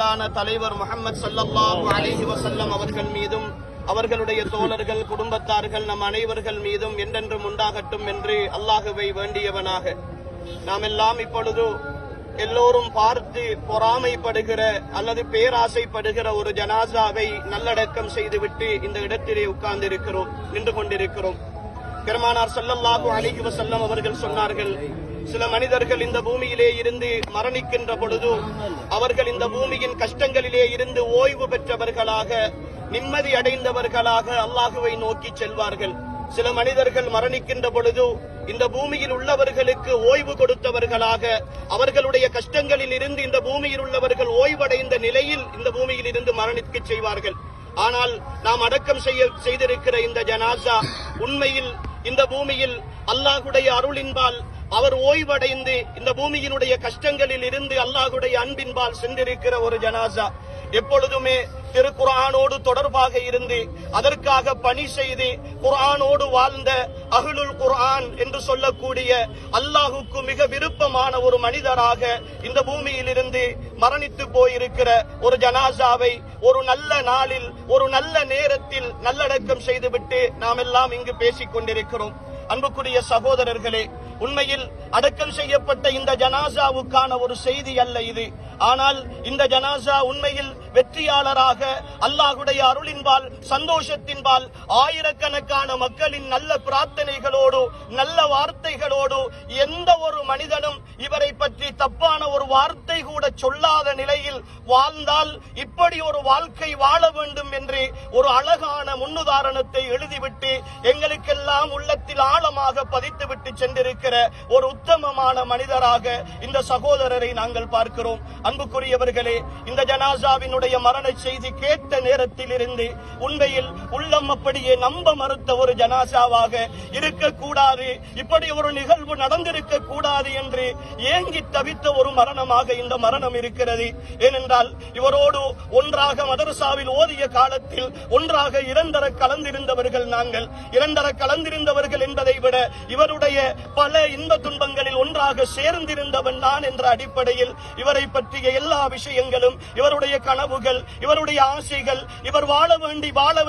மேலான தலைவர் முஹம்மது ஸல்லல்லாஹு அலைஹி வஸல்லம் அவர்கள் மீதும் அவர்களுடைய தோழர்கள் குடும்பத்தார்கள் நம் அனைவர்கள் மீதும் என்றென்றும் உண்டாகட்டும் என்று அல்லாஹுவை வேண்டியவனாக நாம் எல்லாம் இப்பொழுது எல்லோரும் பார்த்து பொறாமைப்படுகிற அல்லது பேராசைப்படுகிற ஒரு ஜனாசாவை நல்லடக்கம் செய்துவிட்டு இந்த இடத்திலே உட்கார்ந்திருக்கிறோம், நின்று கொண்டிருக்கிறோம். பெருமானார் ஸல்லல்லாஹு அலைஹி வஸல்லம் அவர்கள் சொன்னார்கள், சில மனிதர்கள் இந்த பூமியிலே இருந்து மரணிக்கின்ற பொழுது அவர்கள் இந்த பூமியின் கஷ்டங்களிலே இருந்து ஓய்வு பெற்றவர்களாக, நிம்மதி அடைந்தவர்களாக அல்லாஹுவை நோக்கி செல்வார்கள். சில மனிதர்கள் மரணிக்கின்ற பொழுது இந்த பூமியில் உள்ளவர்களுக்கு ஓய்வு கொடுத்தவர்களாக, அவர்களுடைய கஷ்டங்களில் இருந்து இந்த பூமியில் உள்ளவர்கள் ஓய்வடைந்த நிலையில் இந்த பூமியில் இருந்து மரணிக்க செய்வார்கள். ஆனால் நாம் அடக்கம் செய்திருக்கிற இந்த ஜனாசா உண்மையில் இந்த பூமியில் அல்லாஹுடைய அருளின்பால் அவர் ஓய்வடைந்து இந்த பூமியினுடைய கஷ்டங்களில் இருந்து அல்லாஹுடைய அன்பின்பால் சென்றிருக்கிற ஒரு ஜனாசா. எப்பொழுதுமே திருக்குர்ஆனோடு தொடர்பாக இருந்து அதற்காக பணி செய்து குர்ஆனோடு வாழ்ந்த அஹ்லுல் குர்ஆன் என்று சொல்லக்கூடிய அல்லாஹுக்கு மிக விருப்பமான ஒரு மனிதராக இந்த பூமியில் இருந்து மரணித்து போயிருக்கிற ஒரு ஜனாசாவை ஒரு நல்ல நாளில் ஒரு நல்ல நேரத்தில் நல்லடக்கம் செய்துவிட்டு நாம் எல்லாம் இங்கு பேசிக் கொண்டிருக்கிறோம். அன்புக்குரிய சகோதரர்களே, உண்மையில் அடக்கம் செய்யப்பட்ட இந்த ஜனாசாவுக்கான ஒரு செய்தி அல்ல இது. ஆனால் இந்த ஜனாசா உண்மையில் வெற்றியாளராக அல்லாஹுடைய அருளின்பால் சந்தோஷத்தின்பால் ஆயிரக்கணக்கான மக்களின் நல்ல பிரார்த்தனைகளோடு நல்ல வார்த்தைகளோடு எந்த ஒரு மனிதனும் இவரை பற்றி தப்பான ஒரு வார்த்தை கூட சொல்லாத நிலையில் வாழ்ந்தால் இப்படி ஒரு வாழ்க்கை வாழ வேண்டும் என்று ஒரு அழகான முன்னுதாரணத்தை எழுதிவிட்டு எங்களுக்கெல்லாம் உள்ளத்தில் ஆழமாக பதித்துவிட்டு சென்றிருக்கிற ஒரு உத்தமமான மனிதராக இந்த சகோதரரை நாங்கள் பார்க்கிறோம். அன்புக்குரியவர்களே, இந்த ஜனாசாவினுடைய மரண செய்தி கேட்ட நேரத்தில் இருந்து உண்மையில் உள்ளம் அப்படியே நம்ப மறுத்த ஒரு ஜனாசாவாக இருக்கக்கூடாது, இப்படி ஒரு நிகழ்வு நடந்திருக்க கூடாது என்று ஏங்கி தவித்த ஒரு மரணமாக இந்த மரணம் இருக்கிறது. ஏனென்றால் இவரோடு ஒன்றாக மதரசாவில் ஓதிய காலத்தில் ஒன்றாக இரண்டர கலந்திருந்தவர்கள் நாங்கள். இரண்டர கலந்திருந்தவர்கள் என்பதை விட இவருடைய பல இன்ப துன்பங்களில் ஒன்றாக சேர்ந்திருந்தவன் நான் என்ற அடிப்படையில் இவரை பற்றிய எல்லா விஷயங்களும், இவருடைய கனவுகள், இவருடைய ஆசைகள், இவர் வாழ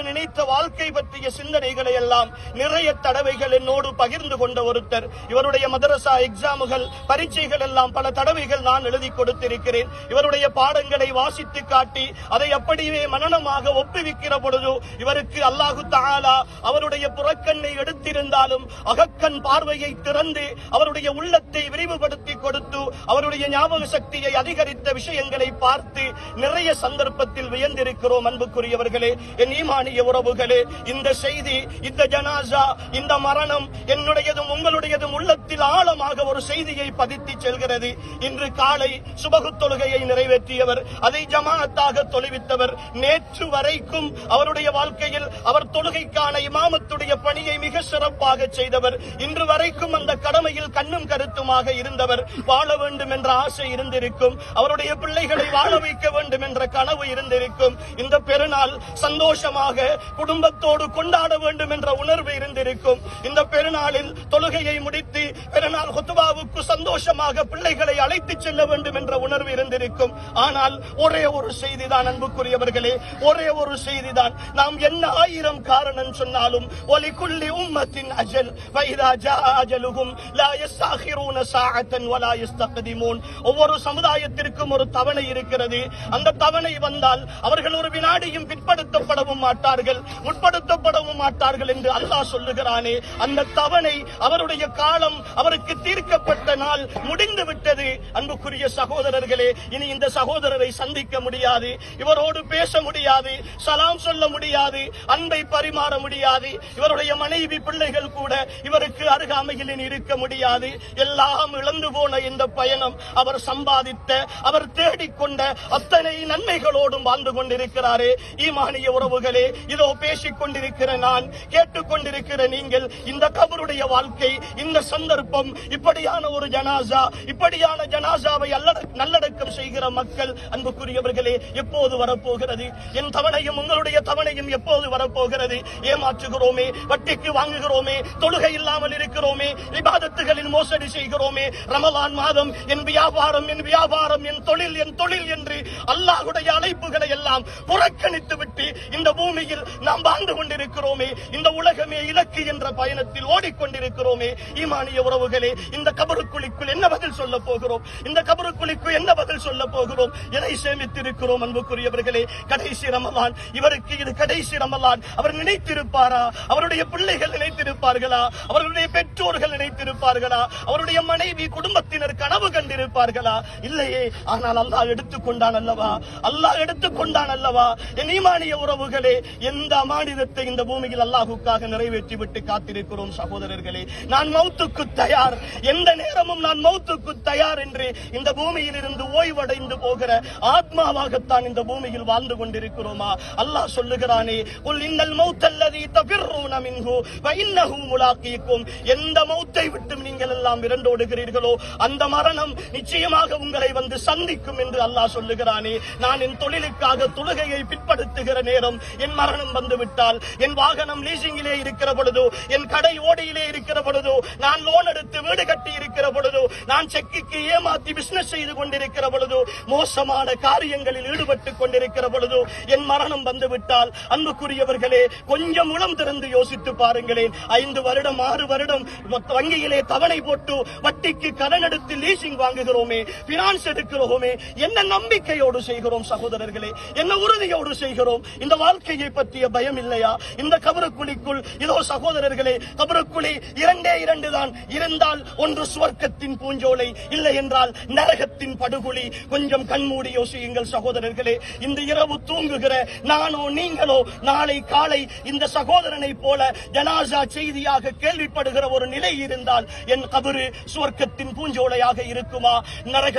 நினைத்த வாழ்க்கை பற்றிய சிந்தனைகளை எல்லாம் நிறைய தடவைகள் என்னோடு பகிர்ந்து கொண்ட ஒருத்தர். இவருடைய மதரசா எக்ஸாமுகள், பரீட்சைகள் எல்லாம் பல தடவைகள் நான் எழுதி கொடுத்திருக்கிறேன். இவருடைய பாடங்களை வாசித்து காட்டி அதை அப்படியே மனனமாக ஒப்புவிக்கிற பொழுது இவருக்கு அல்லாஹு தஆலா அவருடைய புறக்கண்ணை எடுத்திருந்தாலும் அகக்கண் பார்வையை திறந்து அவருடைய உள்ளத்தை விரிவுபடுத்தி கொடுத்து அவருடைய ஞாபக சக்தியை அதிகரித்த விஷயங்களை பார்த்து நிறைய சந்தர்ப்பத்தில் வியந்திருக்கிறோம். அன்புக்குரியவர்களே, என் ஈமானிய உறவுகளே, இந்த செய்தி, இந்த ஜனாசா, இந்த மரணம் என்னுடையதும் உங்களுடையதும் உள்ளத்தில் ஆழமாக ஒரு செய்தியை பதித்து செல்கிறது. இன்று காலை சுபகு தொழுகையை நிறைவேற்றியவர், அதை ஜமாஅத்தாக தொழுவித்தவர், நேற்று வரைக்கும் அவருடைய வாழ்க்கையில் அவர் தொழுகைக்கான இமாமத்துடைய பணியை மிக சிறப்பாக செய்தவர், இன்று வரைக்கும் அந்த கடமையில் கண்ணும் கருத்துமாக இருந்தவர். வாழ வேண்டும் என்ற ஆசை இருந்திருக்கும், அவருடைய பிள்ளைகளை வாழ வைக்க வேண்டும் என்ற கனவு இருந்திருக்கும். இந்த பெருநாள் சந்தோஷமாக குடும்பத்தோடு கொண்டாட வேண்டும் என்ற உணர்வு இருந்திருக்கும். இந்த பெருநாளில் தொழுகையை முடித்து பெருநாள் குத்பாவுக்கு சந்தோஷமாக பிள்ளைகளை அழைத்து செல்ல வேண்டும் என்ற உணர்வு இருந்திருக்கும். ஆனால் ஒரே ஒரு செய்திதான் அன்புக்குரியவர்களே, ஒரே ஒரு செய்திதான். நாம் என்ன ஆயிரம் காரணம் சொன்னாலும் வலிகுல்லி உம்மத்தின் அஜல் வைதா ஜா அஜலுஹும் லா யஸ்தகிரூன சாஅத்தன் வலா யஸ்தக்திமூன். ஒவ்வொரு சமுதாயத்திற்கும் ஒரு தவணை இருக்கிறது. அந்த தவணை வந்தால் அவர்கள் ஒரு வினாடியும் பிற்படுத்தப்படவும் மாட்டார்கள், முற்படுத்தப்படவும் மாட்டார்கள் என்று அல்லாஹ் சொல்லுகிறானே. அந்த தவணை, அவருடைய காலம், அவருக்கு தீர்க்கப்பட்ட நாள் முடிந்து விட்டது. அன்புக்குரிய சகோதரர்களே, இனி இந்த சகோதரரை சந்திக்க முடியாது, இவரோடு பேச முடியாது, சலாம் சொல்ல முடியாது, அன்பை பரிமாற முடியாது. இவருடைய மனைவி பிள்ளைகள் கூட இவருக்கு அருகாமையில் இருக்க முடியாது. எல்லாம் இழந்து போன இந்த பயணம் அவர் சம்பாதித்த, அவர் தேடிக்கொண்ட அத்தனை நன்மைகளோடும் வாழ்ந்து கொண்டிருக்கிறாரே. ஈமானிய உறவுகளே, இதோ பேசிக் கொண்டிருக்கிற நான், கேட்டுக்கொண்டிருக்கிற நீங்கள், இந்த கபருடைய வாழ்க்கை, இந்த சந்தர்ப்பம், இப்படியான ஒரு ஜனாசா, இப்படியான ஜனாசாவை நல்லடக்கம் செய்கிற மக்கள், அன்புக்குரியவர்களே, எப்போது வரப்போகிறது? என் தவணையும் உங்களுடைய தவணையும் எப்போது வரப்போகிறது? ஏமாற்றுகிறோமே, வட்டிக்கு வாங்குகிறோமே, தொழுகை இல்லாமல் இருக்கிறோமே, இபாதத்துகளில் மோசடி செய்கிறோமே. ரமலான் மாதம் என் வியாபாரம் என் தொழில் என்று அல்லாஹ்வுடைய அழைப்புகளை எல்லாம் புறக்கணித்து விட்டு இந்த பூமியில் நாம் வாழ்ந்து கொண்டிருக்கிறோமே. இந்த உலகமே இலக்கு என்ற பயணத்தில் ஓடிக்கொண்டிருக்கிறோமே. ஈமானிய உறவுகளே, இந்த கபருக்குழிக்குள் என்ன பதில் சொல்ல போகிறோம்? இந்த கபருக்குழிக்கு என்ன பதில் சொல்ல போகிறோம்? எதை சேமித்திருக்கிறோம்? அன்புக்குரியவர்களே, கடைசி ரமலான், இவருக்கு இது கடைசி ரமலான். அவர் நினைத்திருப்பாரா? அவருடைய பிள்ளைகள் நினைத்திருப்பார்களா? அவருடைய பெற்றோர்கள் நினைத்திருப்பார்களா? அவருடைய மனைவி குடும்பத்தினர் கனவு கண்டிருப்பார்களா? இல்லையே. ஆனால் அல்லாஹ் எடுத்துக்கொண்டான் அல்லவா? என் ஈமானிய உறவுகளே, எந்த அமானிதத்தை இந்த பூமியில் அல்லாஹ்வுக்காக நிறைவேற்றி விட்டு காத்திருக்கிறோம் சகோதரர்களே. நான் மௌத்துக்கு தயார், எந்த நேரமும் நான் மௌத்துக்கு தயார் என்று இந்த பூமியில் இருந்து ஓய்வடைந்து போகிற ஆத்மாவாகத்தான் இந்த பூமியில் வாழ்ந்து கொண்டிருக்கிறோமா? அல்லாஹ் சொல்லுகிறானே, குல் இன்னல் மௌத்தல்லதி தஃபிர்ரூன மின்ஹு வ இன்னஹு முலாகீக்கும். எந்த மௌத்தை விட்டு நீங்கள் எல்லாம் விரண்டோடுகிறீர்களோ அந்த மரணம் நிச்சயமாக உங்களை வந்து சந்திக்கும் என்று அல்லாஹ் சொல்லுகிறானே. நான் என் தொழிலுக்காக தொழுகையை பிற்படுத்துகிற நேரம் என் மரணம் வந்துவிட்டால், என் வாகனம் லீசிங்கிலே இருக்கிற பொழுதோ, என் கடை ஓடியிலே இருக்கிற பொழுதோ, நான் லோன் எடுத்து வீடு கட்டி இருக்கிற பொழுதோ, நான் செக்குக்கு ஏமாத்தி பிசினஸ் செய்து கொண்டிருக்கிற பொழுதோ, மோசமான காரியங்களில் ஈடுபட்டுக் கொண்டிருக்கிற பொழுதோ என் மரணம் வந்துவிட்டால், அன்புக்குரியவர்களே, கொஞ்சம் உளம் திறந்து யோசித்து பாருங்களேன். 5 வருடம் 6 வருடம் வங்கியிலே தவணை போட்டு வட்டிக்கு கடன் எடுத்து லீசிங் வாங்குகிறோமே, பினான்ஸ் எடுக்கிறோமே, என்ன நம்பிக்கையோடு செய்கிறோம் சகோதரர்களே? என்ன உறுதியோடு செய்கிறோம்? இந்த வாழ்க்கையை பற்றிய பயம் இல்லையா? இந்த கபருக்குழிக்குள் இதோ சகோதரர்களே, கபருக்குழி 2 தான். இருந்தால் ஒன்று சுவர்க்கத்தின் பூஞ்சோலை, இல்லை என்றால் நரகத்தின் படுகொலி. கொஞ்சம் கண்மூடி யோசியுங்கள் சகோதரர்களே. இந்த இரவு தூங்குகிற நானோ நீங்களோ நாளை காலை இந்த சகோதரனை போல ஜனாசா செய்தியாக கேள்விப்படுகிற ஒரு நிலை இருந்தால் என் கபரு சுவர்க்கத்தின் பூஞ்சோலையாக இருக்குமா, நரக